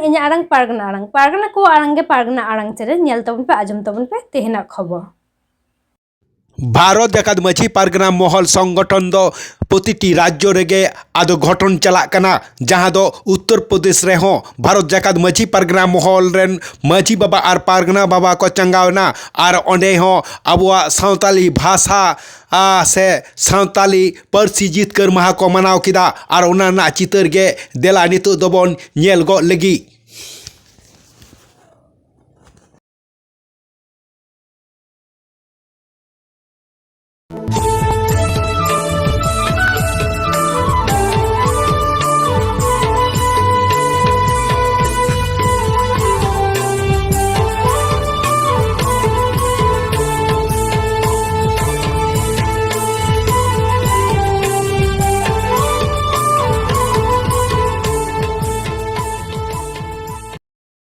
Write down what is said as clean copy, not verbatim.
इन आड़ांग पारगना को आड़ांगे पारगना आड़ांग चेरे नेल तबन पे आजम तबन पे तेहना खबर। भारत जाकात माझी पारगना महल संगठन दो प्रतिटी राज्य रेगे आदो घटन चला कना जहां दो उत्तर प्रदेश रे हो भारत जाकात माझी पारगना महल रेन माझी बाबा आर पारगना बाबा को चंगावना आर ओंडे हो आबुआ सावताली भाषा से सावताली पारसी जितकर माहा को मनाव किदा आर ओना ना चितर गे देला नितो दोबन नेल गो लगी।